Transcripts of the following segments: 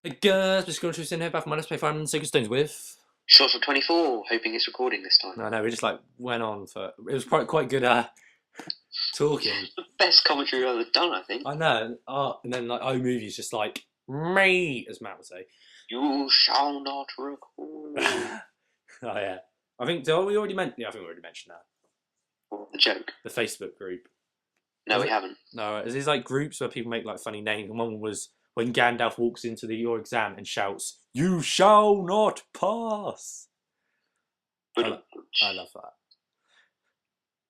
Guys, we're just going to in here back from my Let's Play Fire and Sacred Stones with. Short for 24, hoping it's recording this time. No, we just like went on for. It was quite good talking. The best commentary we've ever done, I think. I know. And then like movies just like me, as Matt would say. You shall not record. Oh yeah. I think we already mentioned. Yeah, I think we already mentioned that. What, the joke? The Facebook group. No, we haven't. No, there's these like groups where people make like funny names. And one was when Gandalf walks into your exam and shouts, "You shall not pass." I love that.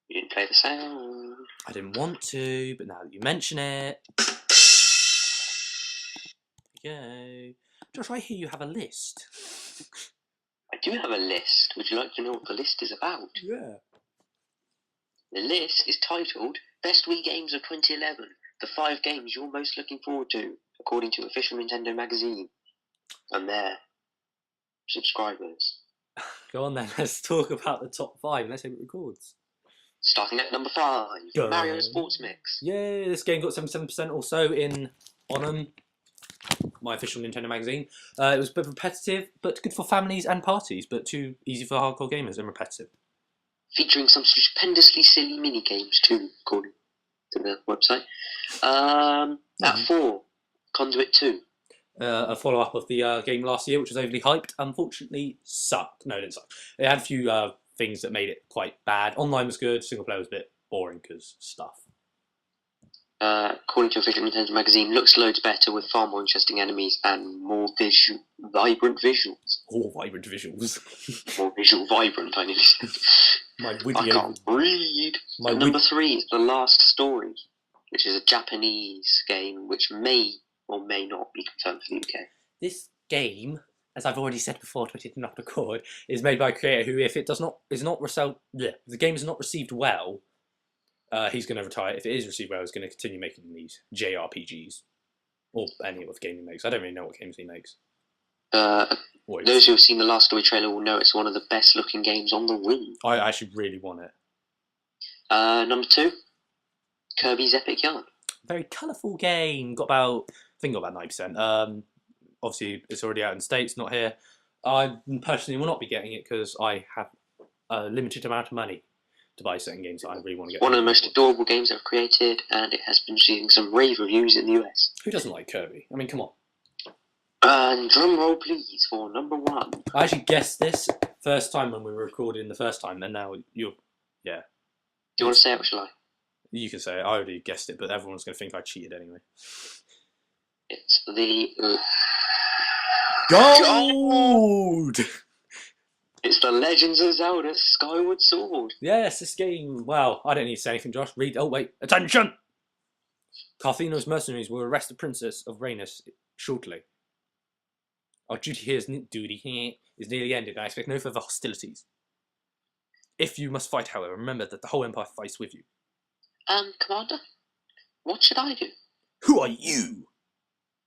You didn't play the sound. I didn't want to, but now that you mention it. There you go. Josh, I hear you have a list. I do have a list. Would you like to know what the list is about? Yeah. The list is titled Best Wii Games of 2011. The 5 games you're most looking forward to, according to Official Nintendo Magazine. And their subscribers. Go on then, let's talk about the top 5. Let's hope it records. Starting at number 5, Mario Sports Mix. Yay, this game got 77% or so on my official Nintendo magazine. It was a bit repetitive, but good for families and parties, but too easy for hardcore gamers and repetitive. Featuring some stupendously silly mini-games too, according to the website. At 4, Conduit 2. A follow-up of the game last year, which was overly hyped. Unfortunately, sucked. No, it didn't suck. It had a few things that made it quite bad. Online was good. Single player was a bit boring because stuff. According to Official Nintendo Magazine, looks loads better with far more interesting enemies and more vibrant visuals. Oh, vibrant visuals. More visual vibrant, I nearly said. I can't read. Number 3 is The Last Story, which is a Japanese game which may or may not be confirmed for the UK. This game, as I've already said before, but it did not record, is made by a creator who, if it the game is not received well, he's going to retire. If it is received well, he's going to continue making these JRPGs or any other game he makes. I don't really know what games he makes. Those who have seen the Last Story trailer will know it's one of the best looking games on the Wii. I actually really want it. Number 2, Kirby's Epic Yarn. Very colourful game. Got about 9%. Obviously, it's already out in the States, not here. I personally will not be getting it because I have a limited amount of money to buy certain games that I really want to get. One of the most adorable games I've created, and it has been receiving some rave reviews in the US. Who doesn't like Kirby? I mean, come on. And drum roll, please, for number 1. I actually guessed this first time when we were recording the first time, and now you're, yeah. Do you want to say it, or shall I? You can say it. I already guessed it, but everyone's going to think I cheated anyway. It's the Gold! It's the Legends of Zelda Skyward Sword. Yes, this game. Well, I don't need to say anything, Josh. Read. Oh wait, attention! Cartheno's mercenaries will arrest the Princess of Rhaenys shortly. Our duty here is nearly ended, and I expect no further hostilities. If you must fight, however, remember that the whole Empire fights with you. Commander, what should I do? Who are you?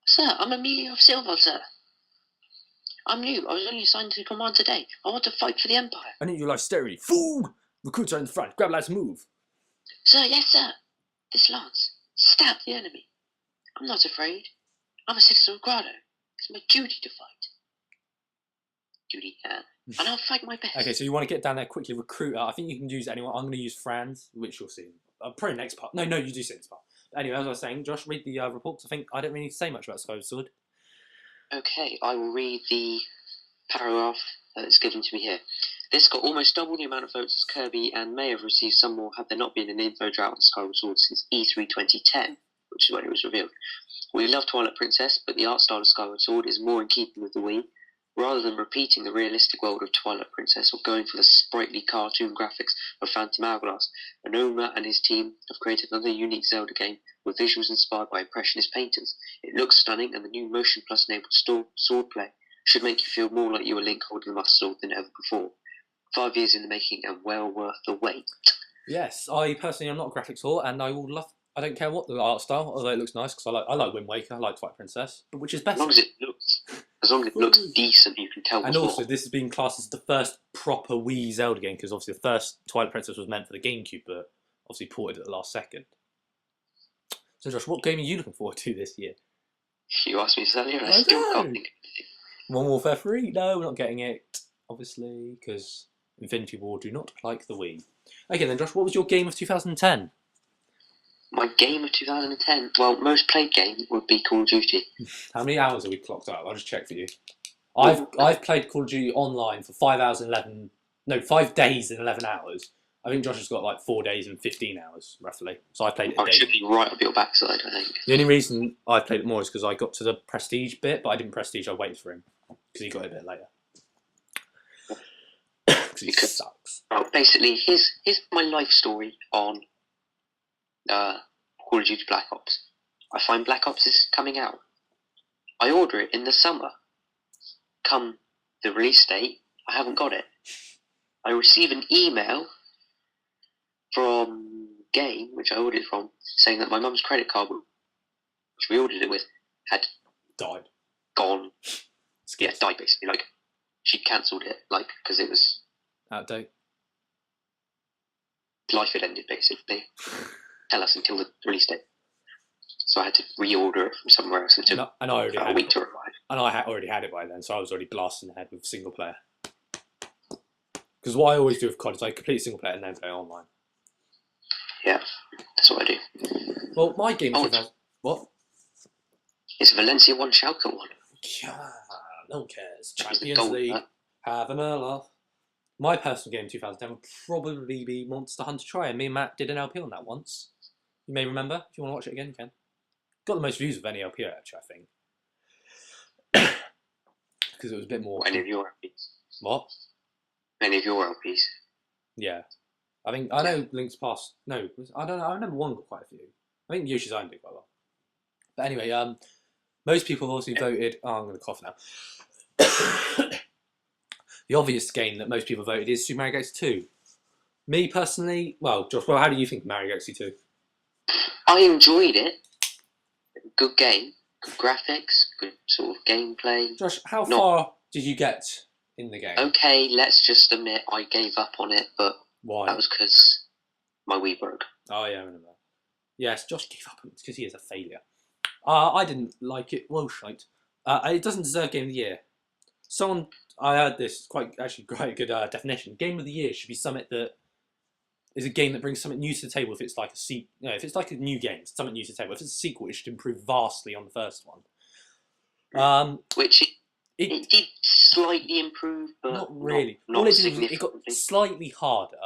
Sir, I'm Emilio of Silva, sir. I'm new. I was only assigned to command today. I want to fight for the Empire. I need your life steadily. Fool! Recruits are in the front. Grab lads, move. Sir, yes, sir. This lance. Stab the enemy. I'm not afraid. I'm a citizen of Grado. It's my duty to fight. And I'll fight my best. Okay, so you want to get down there quickly, recruit. I think you can use anyone. I'm going to use Franz, which you'll see. Probably next part. No, you do see this part. But anyway, as I was saying, Josh, read the reports. I think I don't really need to say much about Skyward Sword. Okay, I will read the paragraph that's given to me here. This got almost double the amount of votes as Kirby and may have received some more had there not been an info drought on Skyward Sword since E3 2010, which is when it was revealed. We love Twilight Princess, but the art style of Skyward Sword is more in keeping with the Wii. Rather than repeating the realistic world of Twilight Princess or going for the sprightly cartoon graphics of Phantom Hourglass, Onoma and his team have created another unique Zelda game with visuals inspired by Impressionist painters. It looks stunning, and the new Motion Plus enabled swordplay should make you feel more like you were Link holding the Master Sword than ever before. 5 years in the making and well worth the wait. Yes, I personally am not a graphics whore, and I will love. I don't care what the art style, although it looks nice because I like Wind Waker, I like Twilight Princess, but which is better? As long as it looks decent, you can tell. And also, this is being classed as the first proper Wii Zelda game because obviously the first Twilight Princess was meant for the GameCube, but obviously ported at the last second. So, Josh, what game are you looking forward to this year? You asked me this earlier, and I I still know. can't think of anything. Modern Warfare 3? No, we're not getting it, obviously, because Infinity War do not like the Wii. Okay then, Josh, what was your game of 2010? My game of 2010, well, most played game would be Call of Duty. How many hours have we clocked up? I'll just check for you. I've played Call of Duty online for 5 days and 11 hours. I think Josh has got like 4 days and 15 hours, roughly. So I played it a I day. should be right up your backside, I think. The only reason I played it more is because I got to the prestige bit, but I didn't prestige, I waited for him. Because he got it a bit later. Because he sucks. Well, basically, here's my life story on Call of Duty Black Ops. I find Black Ops is coming out. I order it in the summer. Come the release date, I haven't got it. I receive an email from Game, which I ordered it from, saying that my mum's credit card, which we ordered it with, had Died. gone. Skipped. Yeah, died basically. Like, she'd cancelled it, like, because it was Out of date. life had ended basically. Tell us until the release date. So I had to reorder it from somewhere else. It took And I already about a had week it. to arrive. And I already had it by then, so I was already blasting ahead with single player. Because what I always do with COD is I complete single player and then play online. Yeah, that's what I do. Well, my game Oh, of 2000... What? It's Valencia 1, Schalke 1. Yeah, no one cares. That was the Champions goal, League. that. Having a laugh. My personal game in 2010 would probably be Monster Hunter Tri, and me and Matt did an LP on that once. You may remember. If you want to watch it again, you can. Got the most views of any LP, actually, I think. Because it was a bit more... Any of your LPs? What? Any of your LPs? Yeah. I think... I know Link's Past... No, I don't know. I remember one got quite a few. I think Yoshi's Island did quite well. But anyway, most people also voted... Oh, I'm going to cough now. The obvious game that most people voted is Super Mario Galaxy 2. Me, personally... Well, Josh, how do you think of Mario Galaxy 2? I enjoyed it. Good game. Good graphics. Good sort of gameplay. Josh, how far did you get in the game? Okay, let's just admit I gave up on it, but Why? that was because my Wii broke. Oh, yeah, I remember. Yes, Josh gave up on it because he is a failure. I didn't like it. Well, shite. It doesn't deserve Game of the Year. I heard this, quite a good definition. Game of the Year should be something that is a game that brings something new to the table. If it's like if it's like a new game, it's something new to the table. If it's a sequel, it should improve vastly on the first one. Which it did slightly improve, but not really. Not All it did was significantly. it got slightly harder.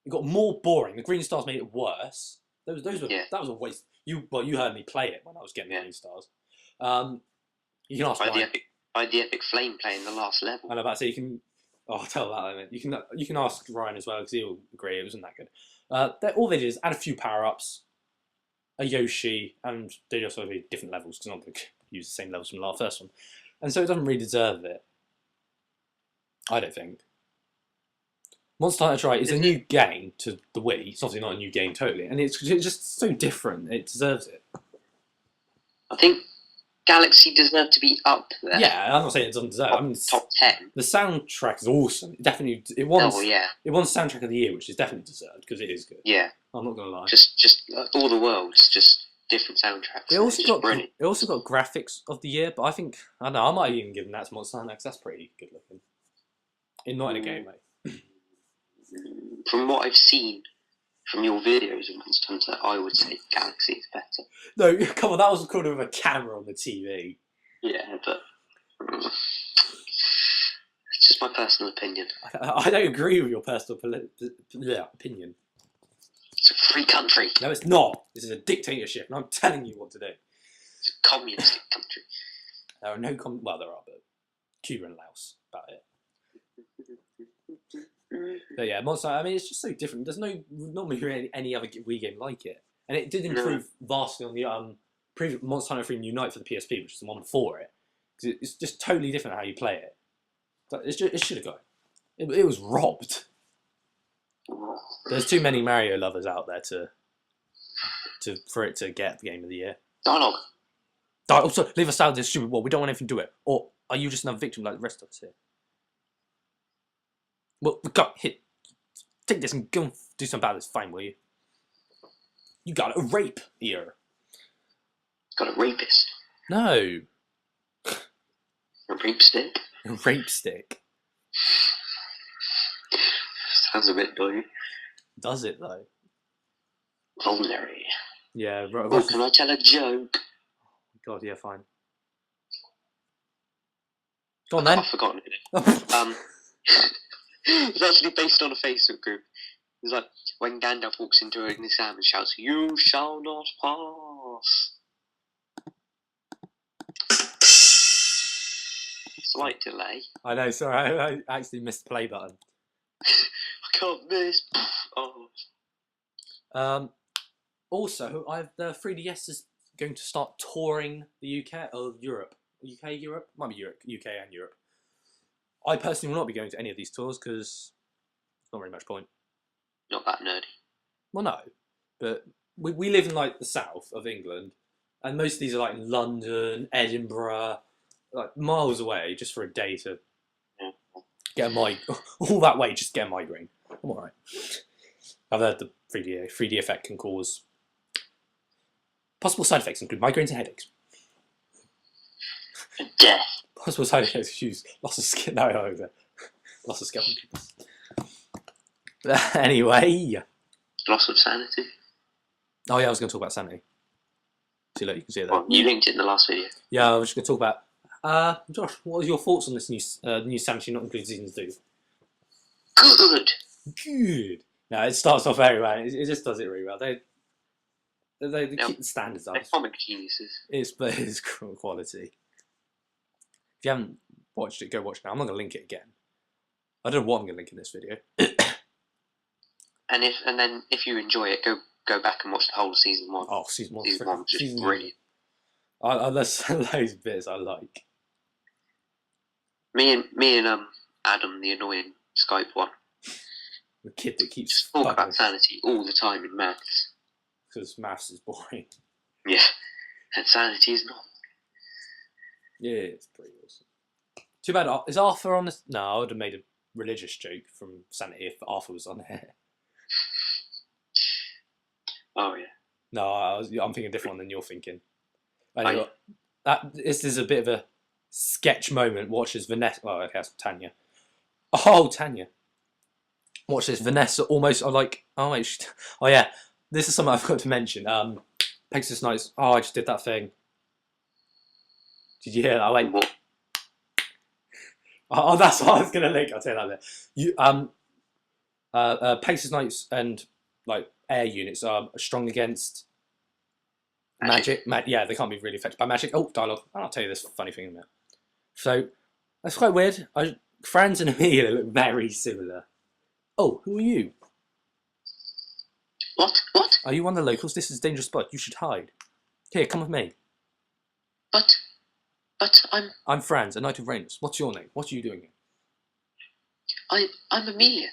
It got more boring. The green stars made it worse. Those were that was a waste. You heard me play it when I was getting the green stars. You can ask Ryan. I had the epic flame play in the last level. And I'm about to say you can. Oh, I'll tell that in a minute. You can ask Ryan as well because he'll agree it wasn't that good. All they did is add a few power ups, a Yoshi, and they just sort of different levels because I'm not going to use the same levels from the first one, and so it doesn't really deserve it. I don't think. Monster Hunter Tri is a new game to the Wii. It's obviously not a new game totally, and it's just so different. It deserves it. I think Galaxy deserved to be up there. Yeah, I'm not saying it doesn't deserve. I mean, top 10. The soundtrack is awesome. It won. Oh yeah. It won soundtrack of the year, which is definitely deserved because it is good. Yeah. I'm not gonna lie. Just all the worlds, just different soundtracks. It also got brilliant. It also got graphics of the year, but I think I don't know. I might have even given that to Monster Hunter because that's pretty good looking. Not in a game, mate. From what I've seen from your videos of Monster Hunter, I would say Galaxy is better. No, come on, that was recorded with a camera on the TV. Yeah, but it's just my personal opinion. I don't agree with your personal opinion. It's a free country. No, it's not. This is a dictatorship, and I'm telling you what to do. It's a communistic country. There are no well, there are, but Cuba and Laos, about it. But yeah, Monster. I mean, it's just so different. There's not really any other Wii game like it, and it did improve vastly on the previous Monster Hunter 3 Unite for the PSP, which is the one before it, because it's just totally different how you play it. But it should have got it. It was robbed. There's too many Mario lovers out there for it to get the Game of the Year. Dialogue. Oh, sorry, leave us out of this stupid war. We don't want anything to do it. Or are you just another victim like the rest of us here? Well, go, take this and go and do something about this, fine, will you? You got a rape here. Got a rapist. No. A rape stick? A rape stick. Sounds a bit blue. Does it though? Vulnerary. Yeah. Oh, can I tell a joke? God, yeah, fine. Go on then. I've forgotten it. It's actually based on a Facebook group. It's like when Gandalf walks into an exam and shouts, "You shall not pass." Slight delay. I know. Sorry, I actually missed the play button. I can't miss. Oh. Also, the 3DS is going to start touring the UK or Europe. Europe? Might be Europe. UK and Europe. I personally will not be going to any of these tours because there's not very much point. Not that nerdy. Well, no. But we live in like the south of England, and most of these are like in London, Edinburgh, like miles away, just for a day to get a migraine. All that way, just get a migraine. I'm alright. I've heard the 3D effect can cause possible side effects include migraines and headaches. Death. Possible side effects use loss of skin. No, loss of skeleton pieces. Anyway. Loss of sanity. Oh yeah, I was going to talk about sanity. See, look, you can see it there. Well, you linked it in the last video. Yeah, I was just going to talk about. Josh, what are your thoughts on this new sanity not included season 2? Good. No, it starts off very well. It just does it really well. They keep the standards up. They're comic geniuses. It's quality. If you haven't watched it, go watch it now. I'm not going to link it again. I don't know what I'm going to link in this video. And then if you enjoy it, go back and watch the whole of season 1. Oh, season 1. Season 1 is just brilliant. There's those bits I like. Me and Adam, the annoying Skype one. The kid that keeps talk about sanity all the time in maths. Because maths is boring. Yeah, and sanity is not. Yeah, it's pretty awesome. Too bad. Is Arthur on this? No, I would have made a religious joke from sanity if Arthur was on here. Oh yeah. No, I'm thinking a different one than you're thinking. Anyway, this is a bit of a sketch moment. Watch as Vanessa. Well, okay, that's Tanya. Oh, Tanya. Watch this. Vanessa almost. I'm like. Oh wait. Oh yeah. This is something I forgot to mention. Pegasus Knights. Oh, I just did that thing. Did you hear that? I went. What? Oh, that's what I was gonna link. I'll tell you that bit. Pegasus Knights and like air units are strong against magic. Yeah, they can't be really affected by magic. Oh, dialogue. I'll tell you this funny thing in a minute. So that's quite weird. Franz and Amelia look very similar. Oh, who are you? What? Are you one of the locals? This is a dangerous spot. You should hide. Here, come with me. But I'm Franz, a knight of Rhaenus. What's your name? What are you doing here? I'm Amelia.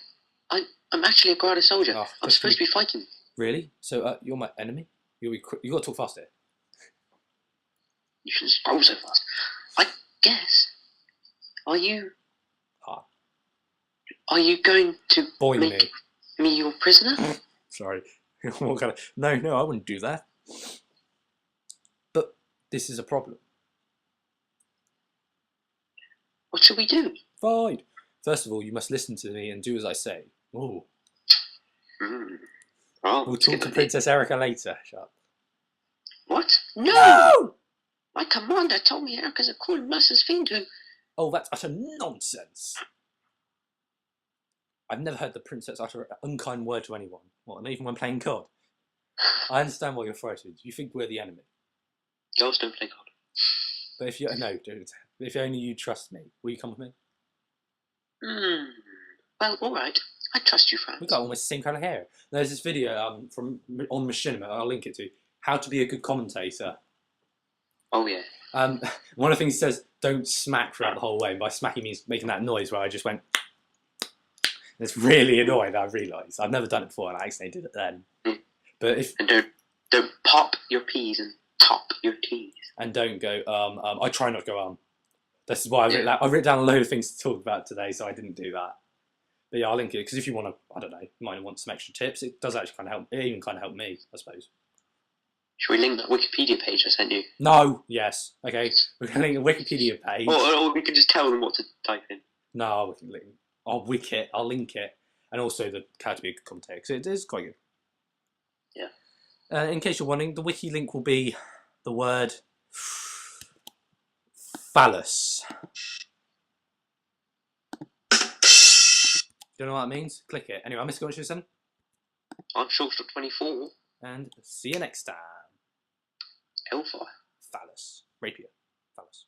I'm actually a Grada soldier. Oh, I'm supposed to be fighting. Really? So you're my enemy? You got to talk faster. You shouldn't scroll so fast. I guess. Are you? Are you going to make me your prisoner? Sorry. What kind of? No, I wouldn't do that. But this is a problem. What should we do? Fine. First of all, you must listen to me and do as I say. Oh. Oh, we'll talk to Princess Erica later. Shut up. What? No! My commander told me Erica's a cruel, merciless thing to... Oh, that's utter nonsense. I've never heard the princess utter an unkind word to anyone. What, not even when playing COD? I understand why you're frightened. You think we're the enemy. Girls don't play COD. But if you... No, don't. If only you trust me. Will you come with me? Well, alright. I trust you, Franz. We've got almost the same kind of hair. There's this video on Machinima, I'll link it to, how to be a good commentator. Oh, yeah. One of the things he says, don't smack throughout the whole way. And by smacking means making that noise where I just went... It's really annoying, I realise. I've never done it before and I accidentally did it then. But if... And don't pop your P's and top your T's. And don't go, I try not to go, This is why I've written down a load of things to talk about today, so I didn't do that. But yeah, I'll link it, because if you want to, I don't know, you might want some extra tips, it does actually kind of help, it even kind of helped me, I suppose. Should we link that Wikipedia page I sent you? No. Yes. Okay. We're going to link a Wikipedia page. Or we can just tell them what to type in. No, we can link. I'll link it, and also the how to be a commentator because it is quite good. Yeah. In case you're wondering, the wiki link will be the word phallus. Don't know what that means? Click it. Anyway, I'm Mr. Gunshison. I'm Shortstop24. And see you next time. Hellfire. Phallus. Rapier. Phallus.